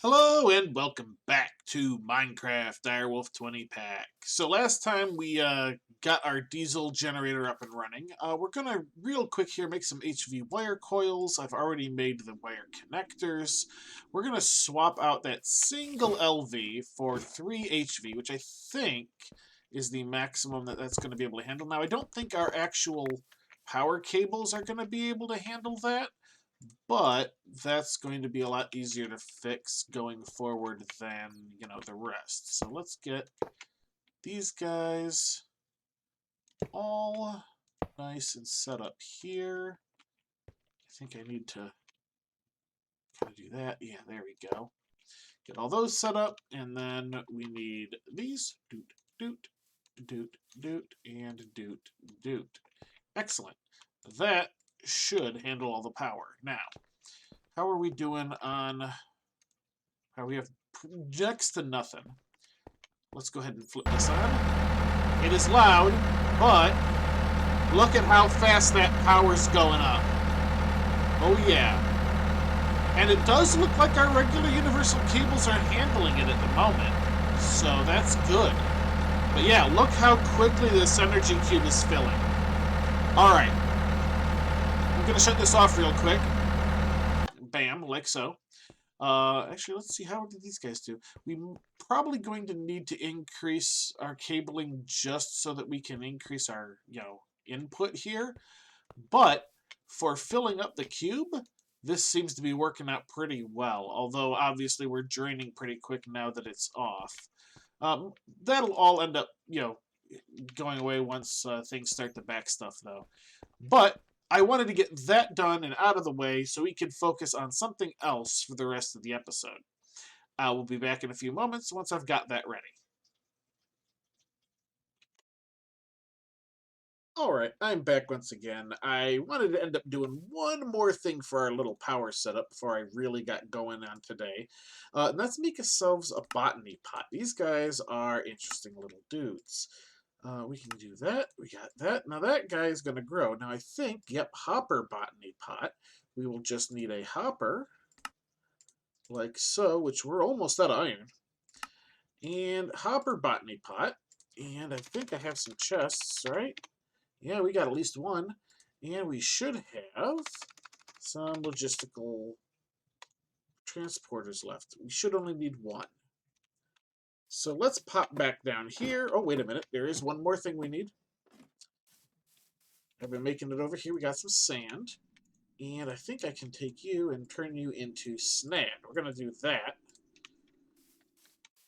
Hello and welcome back to Minecraft Direwolf20 pack. So last time we got our diesel generator up and running. We're gonna real quick here make some HV wire coils. I've already made the wire connectors. We're gonna swap out that single LV for 3 HV, which I think is the maximum that's going to be able to handle. Now I don't think our actual power cables are going to be able to handle that. But that's going to be a lot easier to fix going forward than, the rest. So let's get these guys all nice and set up here. I think I need to kind of do that. Yeah, there we go. Get all those set up, and then we need these. Doot, doot, doot, doot, and doot, doot. Excellent. That should handle all the power. Now, how are we doing on... We have next to nothing. Let's go ahead and flip this on. It is loud, but look at how fast that power's going up. Oh yeah. And it does look like our regular universal cables are handling it at the moment. So that's good. But yeah, look how quickly this energy cube is filling. Alright. I'm going to shut this off real quick. Bam, like so. Actually, let's see, how did these guys do? We're probably going to need to increase our cabling just so that we can increase our, input here. But for filling up the cube, this seems to be working out pretty well. Although, obviously, we're draining pretty quick now that it's off. That'll all end up, going away once things start to back stuff, though. But I wanted to get that done and out of the way so we can focus on something else for the rest of the episode. I will be back in a few moments once I've got that ready. Alright, I'm back once again. I wanted to end up doing one more thing for our little power setup before I really got going on today. And that's make ourselves a Botany Pot. These guys are interesting little dudes. We can do that. We got that. Now that guy is going to grow. Now I think, yep, hopper Botany Pot. We will just need a hopper, like so, which we're almost out of iron. And hopper Botany Pot. And I think I have some chests, right? Yeah, we got at least one. And we should have some logistical transporters left. We should only need one. So let's pop back down here. Oh, wait a minute. There is one more thing we need. I've been making it over here. We got some sand. And I think I can take you and turn you into snad. We're going to do that.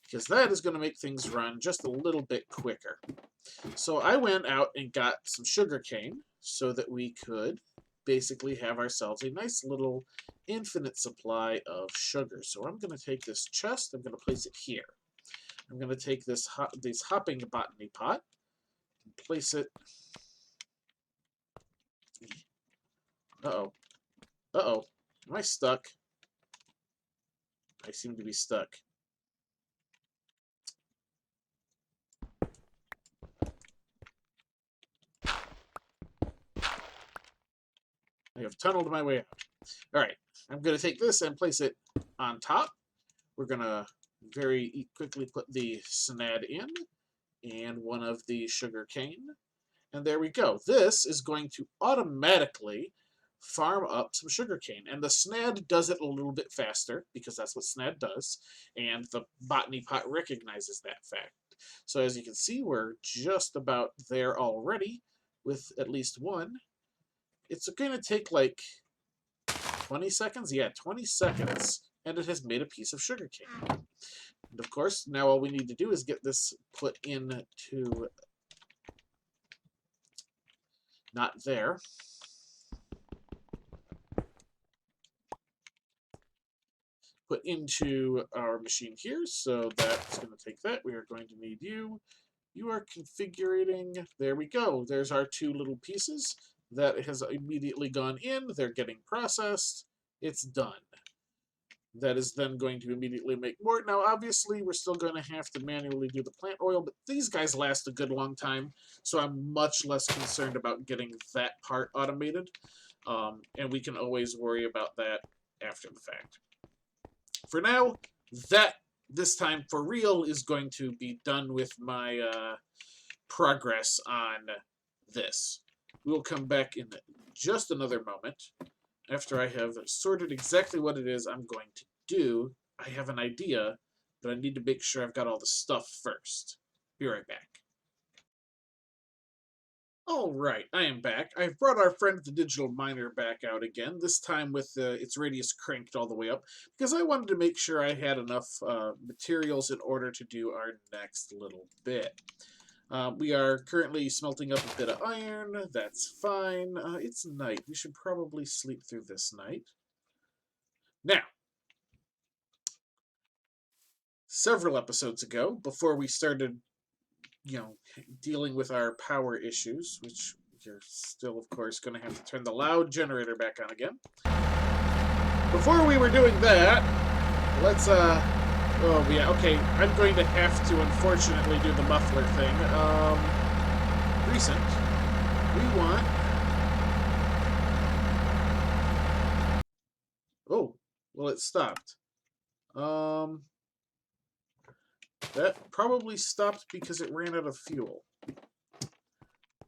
Because that is going to make things run just a little bit quicker. So I went out and got some sugarcane so that we could basically have ourselves a nice little infinite supply of sugar. So I'm going to take this chest. I'm going to place it here. I'm going to take this hopping Botany Pot and place it... Uh-oh. Uh-oh. Am I stuck? I seem to be stuck. I have tunneled my way out. Alright. I'm going to take this and place it on top. We're going to very quickly put the snad in and one of the sugar cane. And there we go. This is going to automatically farm up some sugarcane. And the snad does it a little bit faster because that's what snad does. And the Botany Pot recognizes that fact. So as you can see, we're just about there already with at least one. It's going to take like 20 seconds? Yeah, 20 seconds. And it has made a piece of sugarcane. And of course, now all we need to do is get this put into... Not there. Put into our machine here, so that's going to take that. We are going to need you. You are configuring. There we go. There's our two little pieces. That has immediately gone in. They're getting processed. It's done. That is then going to immediately make more. Now, obviously, we're still going to have to manually do the plant oil, but these guys last a good long time, so I'm much less concerned about getting that part automated. And we can always worry about that after the fact. For now, that this time for real is going to be done with my progress on this. We will come back in just another moment after I have sorted exactly what it is I'm going to do. I have an idea, but I need to make sure I've got all the stuff first. Be right back. Alright, I am back. I've brought our friend the digital miner back out again, this time with its radius cranked all the way up, because I wanted to make sure I had enough materials in order to do our next little bit. We are currently smelting up a bit of iron. That's fine. It's night. We should probably sleep through this night. Now, several episodes ago, before we started, dealing with our power issues, which you're still, of course, going to have to turn the loud generator back on again. Before we were doing that, let's, oh, yeah, okay, I'm going to have to, unfortunately, do the muffler thing. Recent. We want... Oh, well, it stopped. That probably stopped because it ran out of fuel.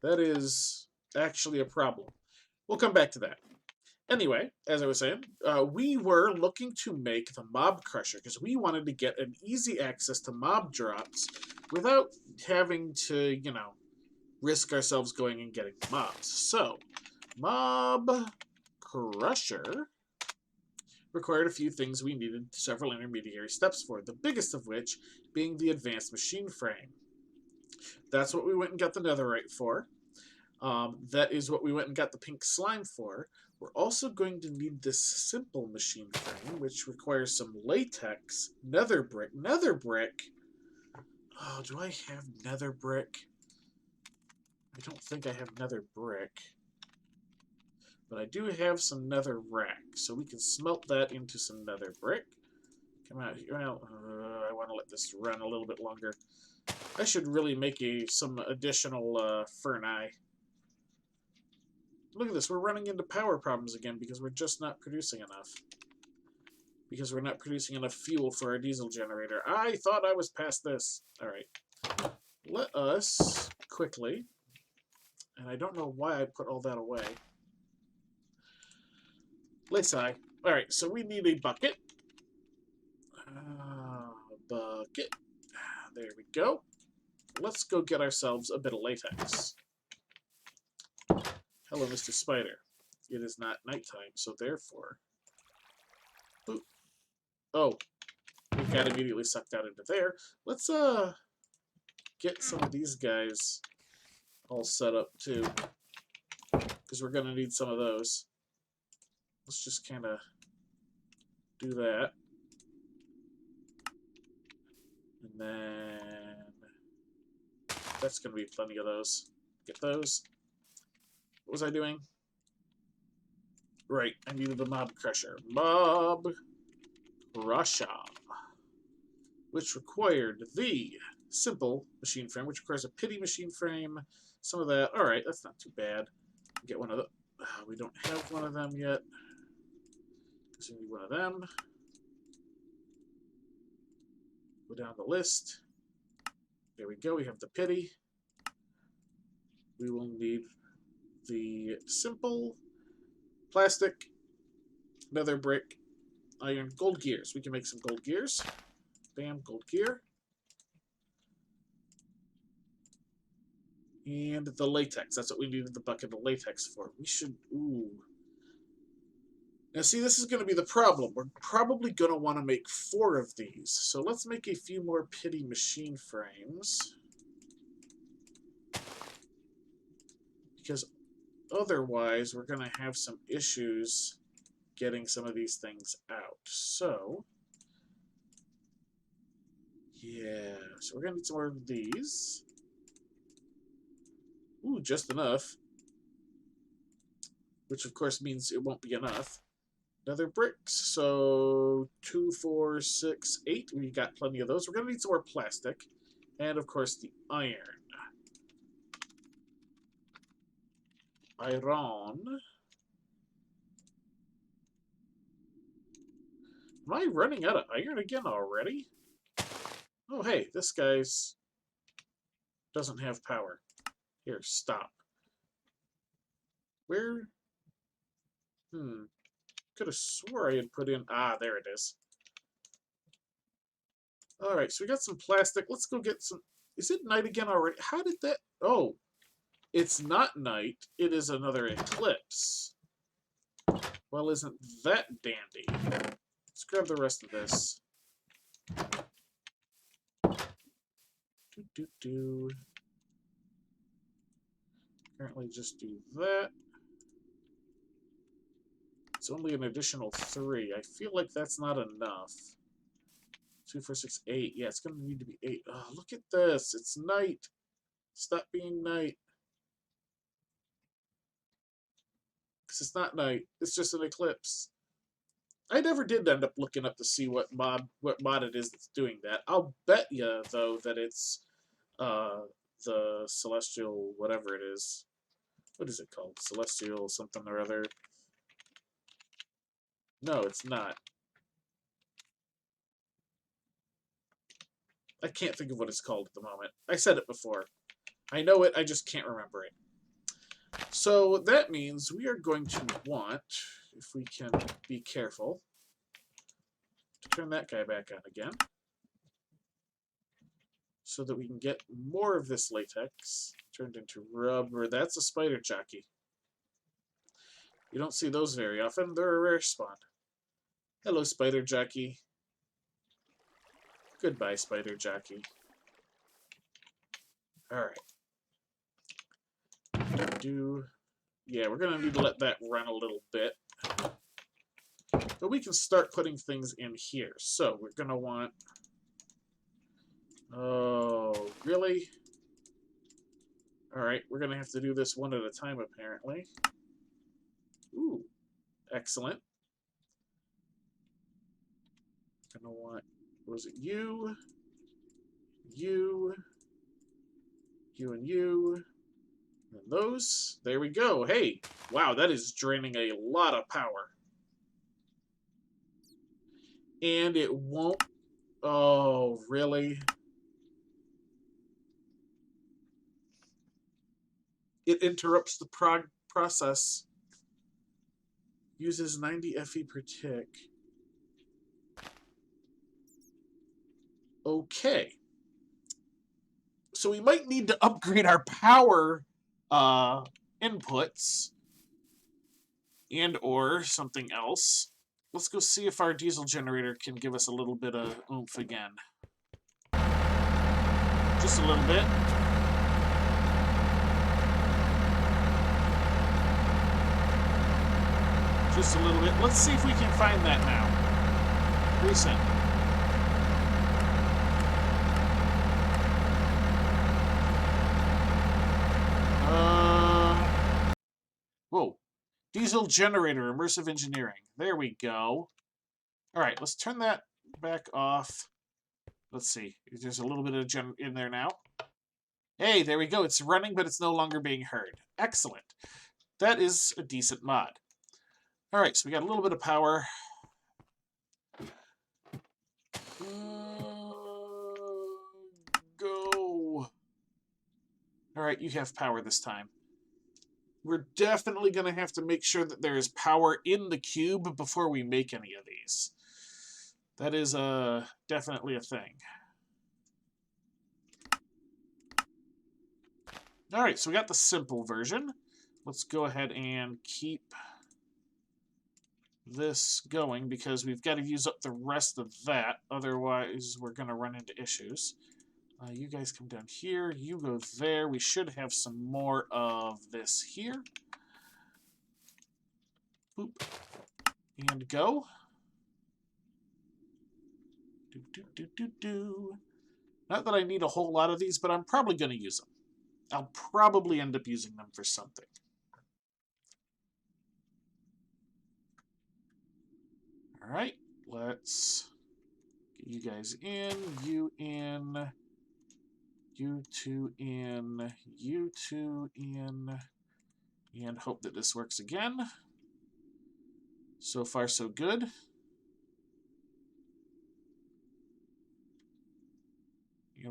That is actually a problem. We'll come back to that. Anyway, as I was saying, we were looking to make the mob crusher because we wanted to get an easy access to mob drops without having to, risk ourselves going and getting mobs. So, mob crusher required a few things we needed several intermediary steps for, the biggest of which being the advanced machine frame. That's what we went and got the netherite for. That is what we went and got the pink slime for. We're also going to need this simple machine frame, which requires some latex, nether brick. Nether brick? Oh, do I have nether brick? I don't think I have nether brick. But I do have some nether rack, so we can smelt that into some nether brick. Come out here. Well, I want to let this run a little bit longer. I should really make some additional ferni. Look at this, we're running into power problems again because we're just not producing enough. Because we're not producing enough fuel for our diesel generator. I thought I was past this. Alright. Let us quickly, and I don't know why I put all that away. Lacy. Alright, so we need a bucket. Bucket. There we go. Let's go get ourselves a bit of latex. Hello, Mr. Spider. It is not nighttime, so therefore... Boop. Oh, we got immediately sucked out into there. Let's, get some of these guys all set up, too. Because we're going to need some of those. Let's just kind of do that. And then... That's going to be plenty of those. Get those. What was I doing? Right, I needed the mob crusher. Mob crusher. Which required the simple machine frame, which requires a pity machine frame. Some of that. Alright, that's not too bad. Get one of the... we don't have one of them yet. So we need one of them. Go down the list. There we go, we have the pity. We will need the simple plastic, nether brick, iron, gold gears. We can make some gold gears. Bam, gold gear. And the latex. That's what we needed the bucket of latex for. We should... Ooh. Now, see, this is going to be the problem. We're probably going to want to make 4 of these. So let's make a few more pity machine frames. Because otherwise, we're going to have some issues getting some of these things out. So, yeah. So we're going to need some more of these. Ooh, just enough. Which, of course, means it won't be enough. Nether bricks, so 2, 4, 6, 8. We got plenty of those. We're going to need some more plastic. And, of course, the iron. Iron. Am I running out of iron again already? Oh, hey, this guy's doesn't have power. Here, stop. Where? Could have swore I had put in... Ah, there it is. Alright, so we got some plastic. Let's go get some... Is it night again already? How did that... Oh, it's not night. It is another eclipse. Well, isn't that dandy? Let's grab the rest of this. Apparently just do that. It's only an additional 3. I feel like that's not enough. 2, 4, 6, 8. Yeah, it's going to need to be 8. Oh, look at this. It's night. Stop being night. Because it's not night. It's just an eclipse. I never did end up looking up to see what mod it is that's doing that. I'll bet you, though, that it's the Celestial whatever it is. What is it called? Celestial something or other. No, it's not. I can't think of what it's called at the moment. I said it before. I know it, I just can't remember it. So that means we are going to want, if we can be careful, to turn that guy back on again. So that we can get more of this latex turned into rubber. That's a spider jockey. You don't see those very often. They're a rare spawn. Hello, spider jockey. Goodbye, spider jockey. Alright. Yeah, we're going to need to let that run a little bit. But we can start putting things in here. So we're going to want... Oh, really? Alright, we're going to have to do this one at a time, apparently. Ooh, excellent. Gonna want... Was it you? You, and you. And those. There we go. Hey, wow, that is draining a lot of power. And it won't... Oh, really? It interrupts the process. Uses 90 FE per tick. Okay. So we might need to upgrade our power inputs and or something else. Let's go see if our diesel generator can give us a little bit of oomph again. Just a little bit. Just a little bit. Let's see if we can find that now. Recent. Whoa. Diesel generator, immersive engineering. There we go. Alright, let's turn that back off. Let's see. There's a little bit of gen in there now. Hey, there we go. It's running, but it's no longer being heard. Excellent. That is a decent mod. Alright, so we got a little bit of power. Go. Alright, you have power this time. We're definitely going to have to make sure that there is power in the cube before we make any of these. That is definitely a thing. Alright, so we got the simple version. Let's go ahead and keep this going because we've got to use up the rest of that. Otherwise, we're going to run into issues. You guys come down here. You go there. We should have some more of this here. Boop. And go. Not that I need a whole lot of these, but I'm probably going to use them. I'll probably end up using them for something. Alright, let's get you guys in, you in, you two in, you two in, and hope that this works again. So far, so good.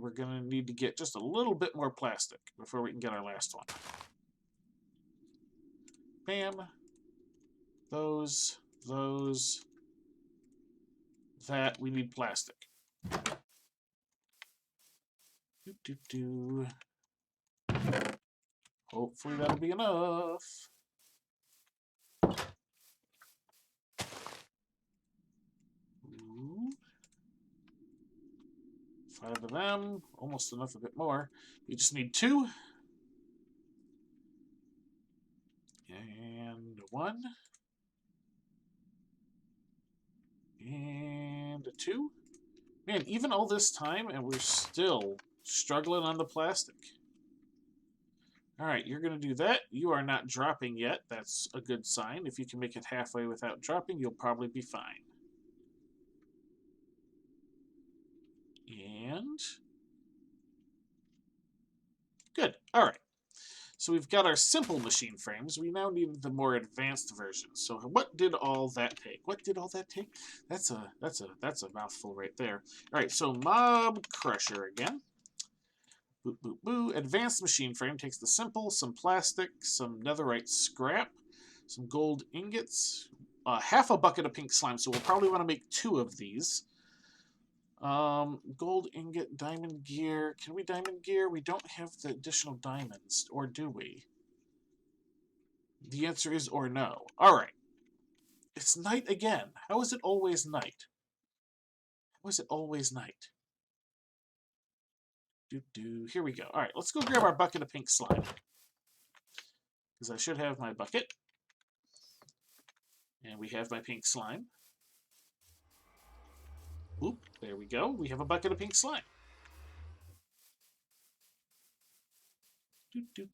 we're going to need to get just a little bit more plastic before we can get our last one. Bam. Those. That. We need plastic. Hopefully that'll be enough. Ooh. 5 of them. Almost enough, a bit more. We just need 2. And 1. And a 2. Man, even all this time, and we're still struggling on the plastic. Alright, you're going to do that. You are not dropping yet. That's a good sign. If you can make it halfway without dropping, you'll probably be fine. And... good. Alright. So we've got our simple machine frames. We now need the more advanced versions. So what did all that take? What did all that take? That's a mouthful right there. All right, so Mob Crusher again. Boop, boop, boo. Advanced machine frame takes the simple, some plastic, some netherite scrap, some gold ingots, half a bucket of pink slime. So we'll probably want to make 2 of these. Gold ingot, diamond gear. Can we diamond gear? We don't have the additional diamonds, or do we? The answer is or no. Alright. It's night again. How is it always night? How is it always night? Here we go. Alright, let's go grab our bucket of pink slime. Because I should have my bucket. And we have my pink slime. Oop, there we go. We have a bucket of pink slime. We'll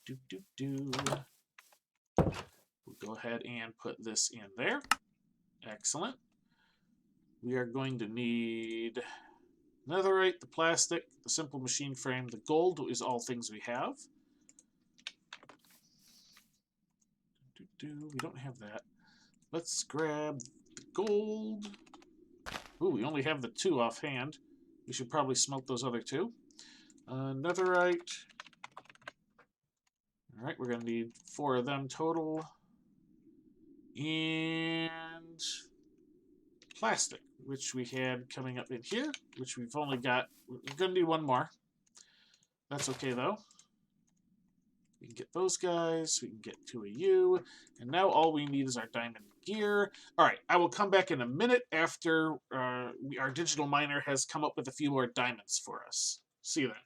go ahead and put this in there. Excellent. We are going to need netherite, the plastic, the simple machine frame. The gold is all things we have. We don't have that. Let's grab the gold. Ooh, we only have the 2 offhand. We should probably smelt those other 2. Netherite. Alright, we're going to need 4 of them total. And plastic, which we had coming up in here, which we've only got. We're going to need 1 more. That's okay, though. We can get those guys. We can get 2 of you. And now all we need is our diamond gear. All right, I will come back in a minute after our digital miner has come up with a few more diamonds for us. See you then.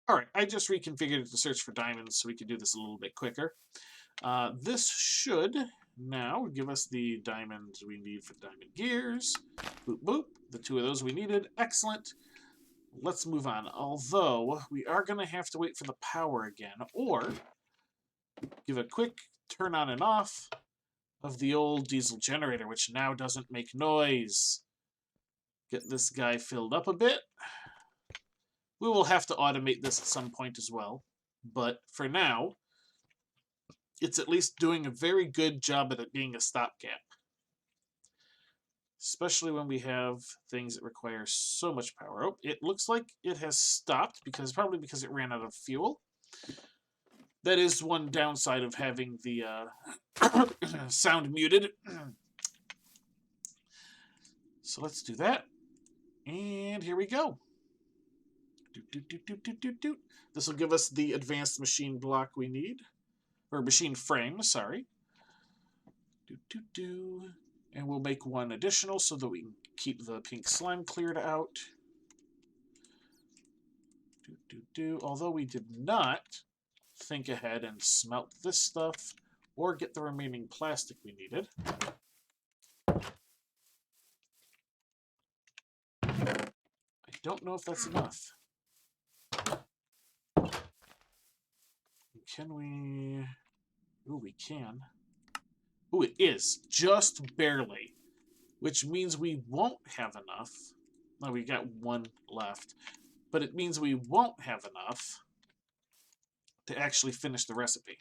All right, I just reconfigured it to search for diamonds so we can do this a little bit quicker. This should now give us the diamonds we need for diamond gears. Boop, boop. The 2 of those we needed. Excellent. Let's move on. Although, we are going to have to wait for the power again, or give a quick turn on and off of the old diesel generator, which now doesn't make noise. Get this guy filled up a bit. We will have to automate this at some point as well, but for now, it's at least doing a very good job at it being a stopgap. Especially when we have things that require so much power. Oh, it looks like it has stopped, probably because it ran out of fuel. That is one downside of having the sound muted. So let's do that. And here we go. This will give us the advanced machine block we need. Or machine frame, sorry. And we'll make 1 additional so that we can keep the pink slime cleared out. Although we did not think ahead and smelt this stuff or get the remaining plastic we needed. I don't know if that's enough. Can we... Ooh, we can. Ooh, it is. Just barely. Which means we won't have enough. No, we got 1 left. But it means we won't have enough to actually finish the recipe.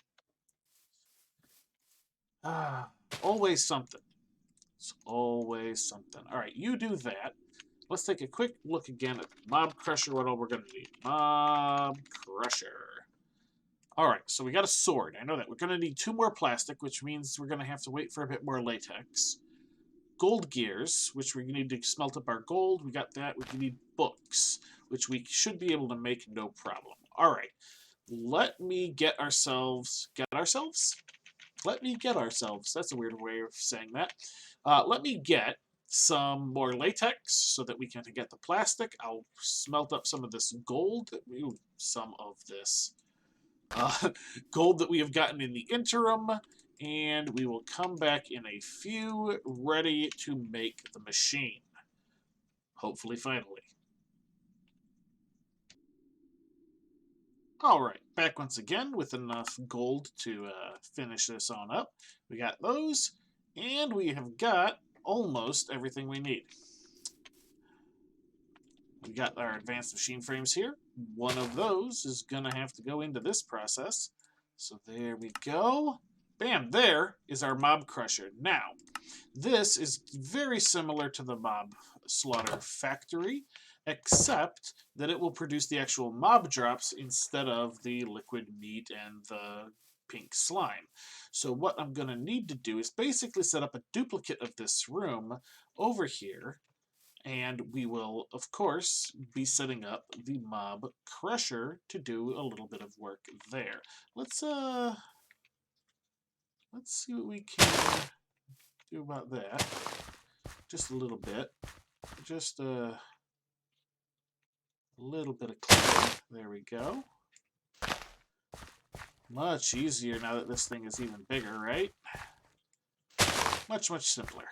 Always something. It's always something. All right, you do that. let's take a quick look again at Mob Crusher, what all we're going to need. Mob Crusher. Alright, so we got a sword. I know that. We're going to need 2 more plastic, which means we're going to have to wait for a bit more latex. Gold gears, which we need to smelt up our gold. We got that. We need books, which we should be able to make no problem. Alright, let me get ourselves... Let me get ourselves. That's a weird way of saying that. Let me get some more latex so that we can get the plastic. I'll smelt up some of this gold. Ooh, some of this gold that we have gotten in the interim, and we will come back in a few, ready to make the machine. Hopefully, finally. Alright, back once again with enough gold to finish this on up. We got those, and we have got almost everything we need. We got our advanced machine frames here. One of those is going to have to go into this process. So there we go. Bam, there is our mob crusher. Now, this is very similar to the mob slaughter factory, except that it will produce the actual mob drops instead of the liquid meat and the pink slime. So what I'm going to need to do is basically set up a duplicate of this room over here, and we will, of course, be setting up the mob crusher to do a little bit of work there. Let's see what we can do about that. Just a little bit. Just a little bit of clearing. There we go. Much easier now that this thing is even bigger, right? Much, much simpler.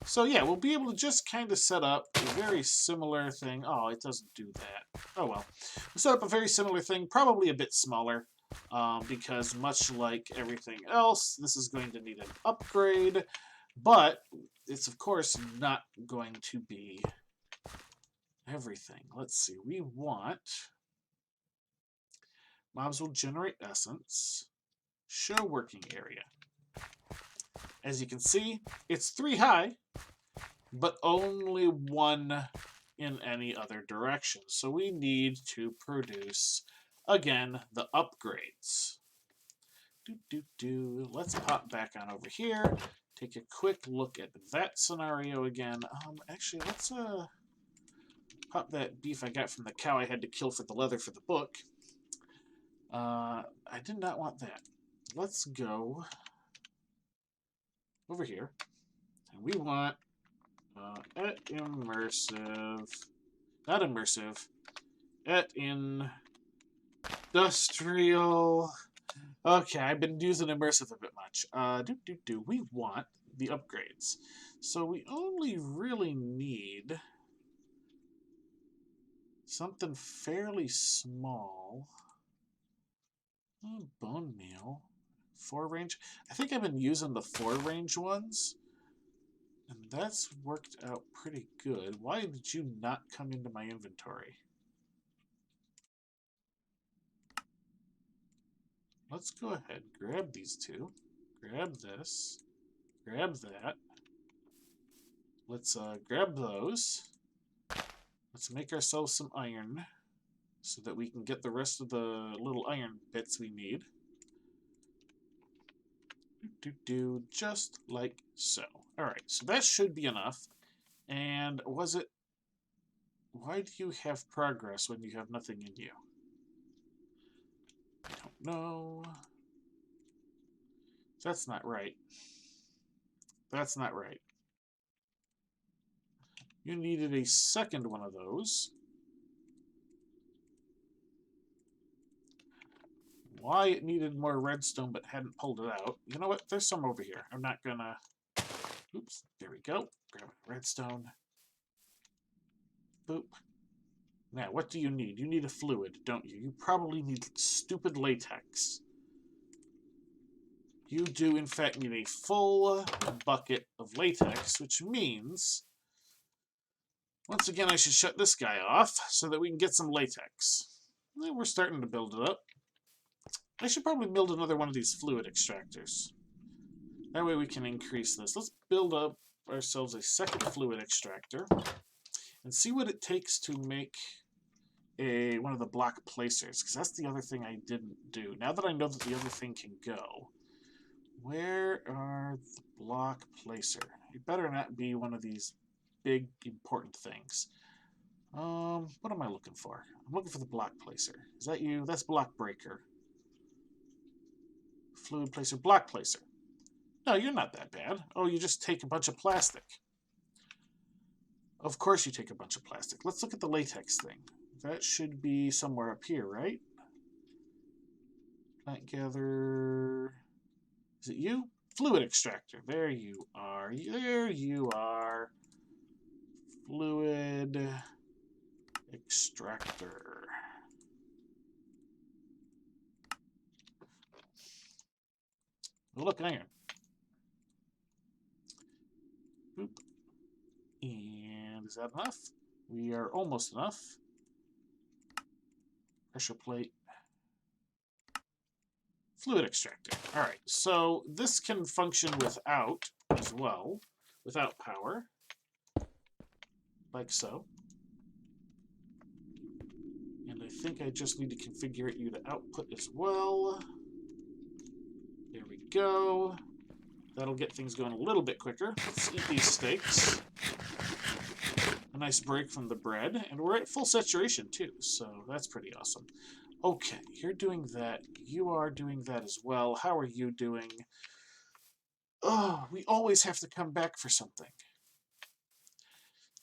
So yeah, we'll be able to just kind of set up a very similar thing. Oh, it doesn't do that. Oh well. We'll set up a very similar thing, probably a bit smaller, because much like everything else, this is going to need an upgrade, but it's of course not going to be everything. Let's see, we want... Mobs will generate essence. Show working area. As you can see, it's 3 high, but only 1 in any other direction. So we need to produce, again, the upgrades. Let's pop back on over here. Take a quick look at that scenario again. Actually, let's pop that beef I got from the cow I had to kill for the leather for the book. I did not want that. Let's go over here, and we want at immersive, not immersive, at industrial. Okay, I've been using immersive a bit much. We want the upgrades, so we only really need something fairly small. Bone meal. 4 range. I think I've been using the 4 range ones, and that's worked out pretty good. Why did you not come into my inventory? Let's go ahead, grab these 2. Grab this. Grab that. Let's grab those. Let's make ourselves some iron so that we can get the rest of the little iron bits we need. Just like so. Alright, so that should be enough. And was it... Why do you have progress when you have nothing in you? I don't know. That's not right. That's not right. You needed a second one of those. Why it needed more redstone but hadn't pulled it out. You know what? There's some over here. I'm not gonna... Oops. There we go. Grab redstone. Boop. Now, what do you need? You need a fluid, don't you? You probably need stupid latex. You do, in fact, need a full bucket of latex, which means... Once again, I should shut this guy off so that we can get some latex. And we're starting to build it up. I should probably build another one of these fluid extractors. That way we can increase this. Let's build up ourselves a second fluid extractor and see what it takes to make one of the block placers, because that's the other thing I didn't do. Now that I know that the other thing can go, where are the block placer? It better not be one of these big important things. What am I looking for? I'm looking for the block placer. Is that you? That's block breaker. Fluid placer, block placer. No, you're not that bad. Oh, you just take a bunch of plastic. Of course you take a bunch of plastic. Let's look at the latex thing. That should be somewhere up here, right? Plant gather. Is it you? Fluid extractor. There you are. There you are. Fluid extractor. Oh, look, iron. Boop. And is that enough? We are almost enough. Pressure plate. Fluid extractor. All right, so this can function without as well, without power, like so. And I think I just need to configure you to output as well. There we go. That'll get things going a little bit quicker. Let's eat these steaks. A nice break from the bread, and we're at full saturation too, so that's pretty awesome. Okay, you're doing that. You are doing that as well. How are you doing? Oh, we always have to come back for something.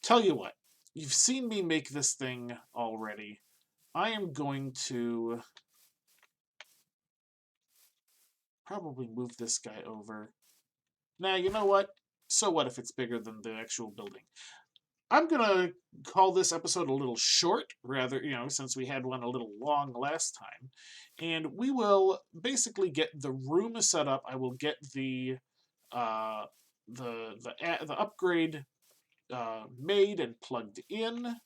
Tell you what, you've seen me make this thing already. I am going to probably move this guy over. Now, you know what? So what if it's bigger than the actual building? I'm going to call this episode a little short, rather, since we had one a little long last time. And we will basically get the room set up. I will get the upgrade made and plugged in.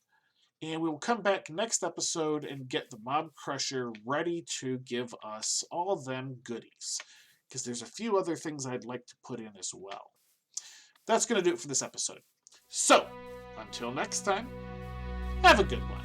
And we will come back next episode and get the Mob Crusher ready to give us all them goodies. Because there's a few other things I'd like to put in as well. That's going to do it for this episode. So, until next time, have a good one.